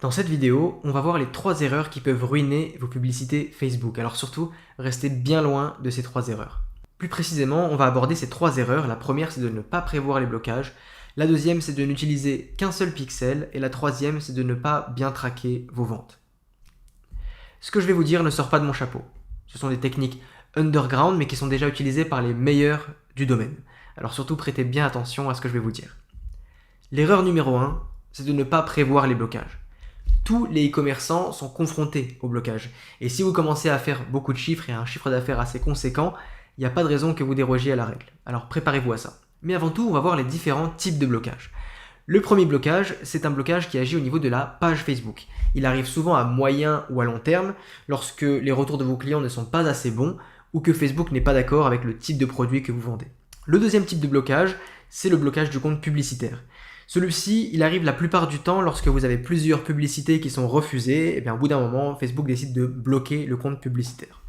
Dans cette vidéo, on va voir les 3 erreurs qui peuvent ruiner vos publicités Facebook. Alors surtout, restez bien loin de ces 3 erreurs. Plus précisément, on va aborder ces 3 erreurs. La première, c'est de ne pas prévoir les blocages. La deuxième, c'est de n'utiliser qu'un seul pixel. Et la troisième, c'est de ne pas bien traquer vos ventes. Ce que je vais vous dire ne sort pas de mon chapeau. Ce sont des techniques underground, mais qui sont déjà utilisées par les meilleurs du domaine. Alors surtout, prêtez bien attention à ce que je vais vous dire. L'erreur numéro 1, c'est de ne pas prévoir les blocages. Tous les e-commerçants sont confrontés au blocage. Et si vous commencez à faire beaucoup de chiffres et un chiffre d'affaires assez conséquent, il n'y a pas de raison que vous dérogiez à la règle. Alors préparez-vous à ça. Mais avant tout, on va voir les différents types de blocage. Le premier blocage, c'est un blocage qui agit au niveau de la page Facebook. Il arrive souvent à moyen ou à long terme lorsque les retours de vos clients ne sont pas assez bons ou que Facebook n'est pas d'accord avec le type de produit que vous vendez. Le deuxième type de blocage, c'est le blocage du compte publicitaire. Celui-ci, il arrive la plupart du temps lorsque vous avez plusieurs publicités qui sont refusées, et bien au bout d'un moment, Facebook décide de bloquer le compte publicitaire.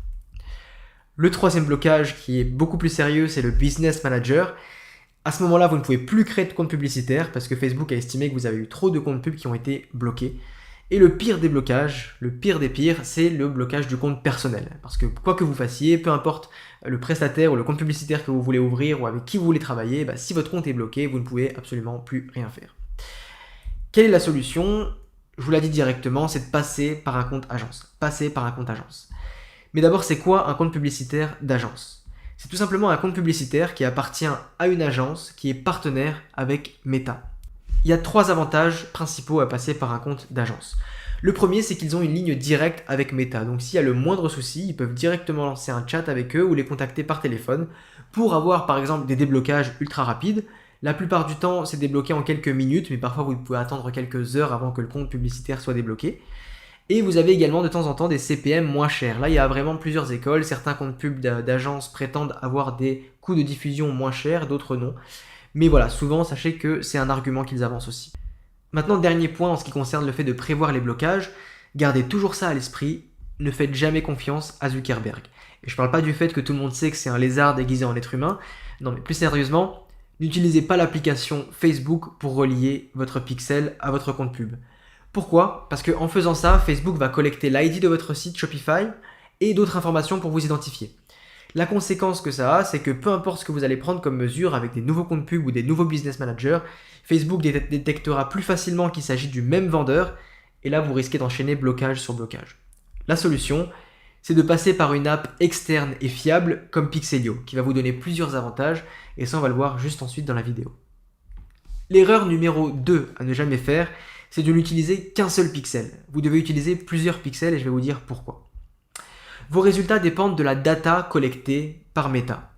Le troisième blocage qui est beaucoup plus sérieux, c'est le Business Manager. À ce moment-là, vous ne pouvez plus créer de compte publicitaire parce que Facebook a estimé que vous avez eu trop de comptes pubs qui ont été bloqués. Et le pire des blocages, le pire des pires, c'est le blocage du compte personnel. Parce que quoi que vous fassiez, peu importe le prestataire ou le compte publicitaire que vous voulez ouvrir ou avec qui vous voulez travailler, si votre compte est bloqué, vous ne pouvez absolument plus rien faire. Quelle est la solution? Je vous l'ai dit directement, c'est de passer par un compte agence. Passer par un compte agence. Mais d'abord, c'est quoi un compte publicitaire d'agence? C'est tout simplement un compte publicitaire qui appartient à une agence qui est partenaire avec Meta. Il y a 3 avantages principaux à passer par un compte d'agence. Le premier, c'est qu'ils ont une ligne directe avec Meta. Donc s'il y a le moindre souci, ils peuvent directement lancer un chat avec eux ou les contacter par téléphone pour avoir par exemple des déblocages ultra rapides. La plupart du temps, c'est débloqué en quelques minutes, mais parfois vous pouvez attendre quelques heures avant que le compte publicitaire soit débloqué. Et vous avez également de temps en temps des CPM moins chers. Là, il y a vraiment plusieurs écoles. Certains comptes pubs d'agence prétendent avoir des coûts de diffusion moins chers, d'autres non. Mais voilà, souvent, sachez que c'est un argument qu'ils avancent aussi. Maintenant, dernier point en ce qui concerne le fait de prévoir les blocages, gardez toujours ça à l'esprit, ne faites jamais confiance à Zuckerberg. Et je ne parle pas du fait que tout le monde sait que c'est un lézard déguisé en être humain, non mais plus sérieusement, n'utilisez pas l'application Facebook pour relier votre pixel à votre compte pub. Pourquoi? Parce qu'en faisant ça, Facebook va collecter l'ID de votre site Shopify et d'autres informations pour vous identifier. La conséquence que ça a, c'est que peu importe ce que vous allez prendre comme mesure avec des nouveaux comptes pubs ou des nouveaux business managers, Facebook détectera plus facilement qu'il s'agit du même vendeur et là vous risquez d'enchaîner blocage sur blocage. La solution, c'est de passer par une app externe et fiable comme Pixelio qui va vous donner plusieurs avantages et ça on va le voir juste ensuite dans la vidéo. L'erreur numéro 2 à ne jamais faire, c'est de n'utiliser qu'un seul pixel. Vous devez utiliser plusieurs pixels et je vais vous dire pourquoi. Vos résultats dépendent de la data collectée par Meta.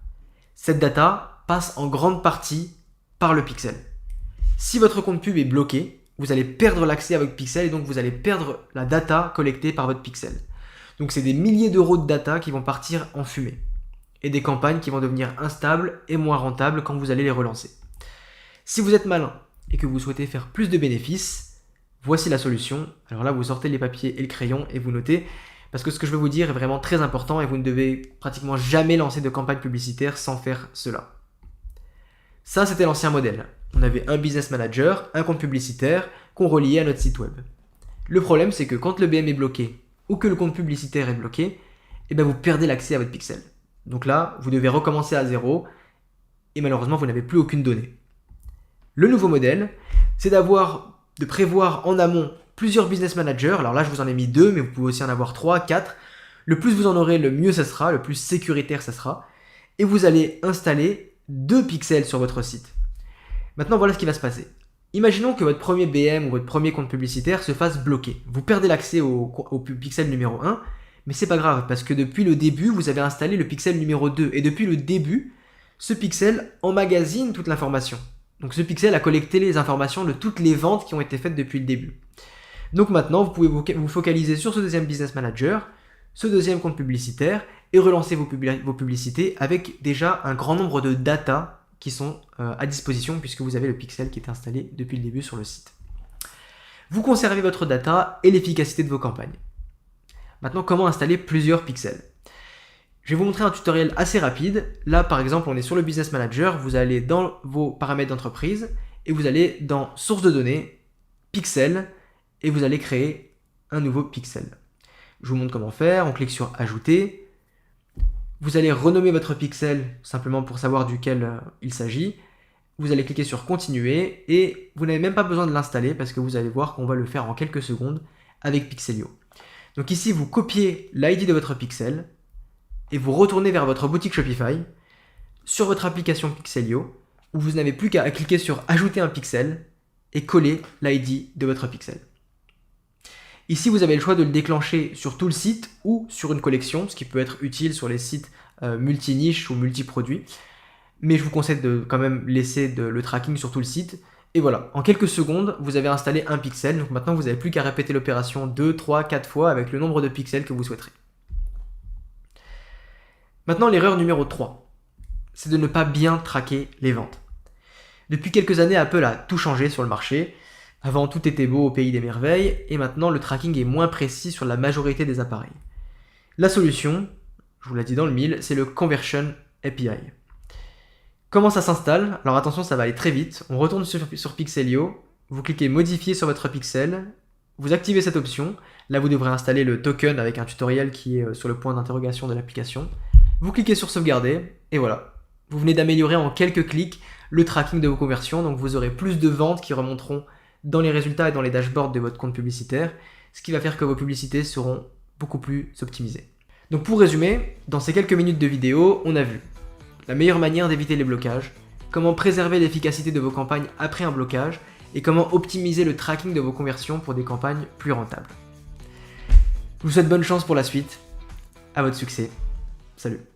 Cette data passe en grande partie par le pixel. Si votre compte pub est bloqué, vous allez perdre l'accès à votre pixel et donc vous allez perdre la data collectée par votre pixel. Donc c'est des milliers d'euros de data qui vont partir en fumée et des campagnes qui vont devenir instables et moins rentables quand vous allez les relancer. Si vous êtes malin et que vous souhaitez faire plus de bénéfices, voici la solution. Alors là, vous sortez les papiers et le crayon et vous notez. Parce que ce que je vais vous dire est vraiment très important et vous ne devez pratiquement jamais lancer de campagne publicitaire sans faire cela. Ça, c'était l'ancien modèle. On avait un business manager, un compte publicitaire qu'on reliait à notre site web. Le problème, c'est que quand le BM est bloqué ou que le compte publicitaire est bloqué, vous perdez l'accès à votre pixel. Donc là, vous devez recommencer à zéro et malheureusement, vous n'avez plus aucune donnée. Le nouveau modèle, c'est de prévoir en amont plusieurs business managers. Alors là, je vous en ai mis 2, mais vous pouvez aussi en avoir 3, 4. Le plus vous en aurez, le mieux ça sera, le plus sécuritaire ça sera. Et vous allez installer 2 pixels sur votre site. Maintenant, voilà ce qui va se passer. Imaginons que votre premier BM ou votre premier compte publicitaire se fasse bloquer. Vous perdez l'accès au pixel numéro 1, mais c'est pas grave parce que depuis le début, vous avez installé le pixel numéro 2. Et depuis le début, ce pixel emmagasine toute l'information. Donc ce pixel a collecté les informations de toutes les ventes qui ont été faites depuis le début. Donc maintenant, vous pouvez vous focaliser sur ce deuxième business manager, ce deuxième compte publicitaire et relancer vos publicités avec déjà un grand nombre de data qui sont à disposition puisque vous avez le pixel qui est installé depuis le début sur le site. Vous conservez votre data et l'efficacité de vos campagnes. Maintenant, comment installer plusieurs pixels? Je vais vous montrer un tutoriel assez rapide. Là, par exemple, on est sur le business manager. Vous allez dans vos paramètres d'entreprise et vous allez dans source de données, pixels, et vous allez créer un nouveau pixel. Je vous montre comment faire, on clique sur ajouter. Vous allez renommer votre pixel simplement pour savoir duquel il s'agit. Vous allez cliquer sur continuer et vous n'avez même pas besoin de l'installer parce que vous allez voir qu'on va le faire en quelques secondes avec Pixelio. Donc ici, vous copiez l'ID de votre pixel et vous retournez vers votre boutique Shopify sur votre application Pixelio où vous n'avez plus qu'à cliquer sur ajouter un pixel et coller l'ID de votre pixel. Ici, vous avez le choix de le déclencher sur tout le site ou sur une collection, ce qui peut être utile sur les sites multi-niches ou multi-produits. Mais je vous conseille de quand même laisser le tracking sur tout le site. Et voilà, en quelques secondes, vous avez installé un pixel. Donc maintenant, vous n'avez plus qu'à répéter l'opération 2, 3, 4 fois avec le nombre de pixels que vous souhaiterez. Maintenant, l'erreur numéro 3, c'est de ne pas bien traquer les ventes. Depuis quelques années, Apple a tout changé sur le marché. Avant, tout était beau au pays des merveilles, et maintenant, le tracking est moins précis sur la majorité des appareils. La solution, je vous l'ai dit dans le mille, c'est le Conversion API. Comment ça s'installe? Alors attention, ça va aller très vite. On retourne sur Pixelio, vous cliquez modifier sur votre pixel, vous activez cette option. Là, vous devrez installer le token avec un tutoriel qui est sur le point d'interrogation de l'application. Vous cliquez sur sauvegarder, et voilà. Vous venez d'améliorer en quelques clics le tracking de vos conversions, donc vous aurez plus de ventes qui remonteront dans les résultats et dans les dashboards de votre compte publicitaire, ce qui va faire que vos publicités seront beaucoup plus optimisées. Donc pour résumer, dans ces quelques minutes de vidéo, on a vu la meilleure manière d'éviter les blocages, comment préserver l'efficacité de vos campagnes après un blocage et comment optimiser le tracking de vos conversions pour des campagnes plus rentables. Je vous souhaite bonne chance pour la suite, à votre succès, salut.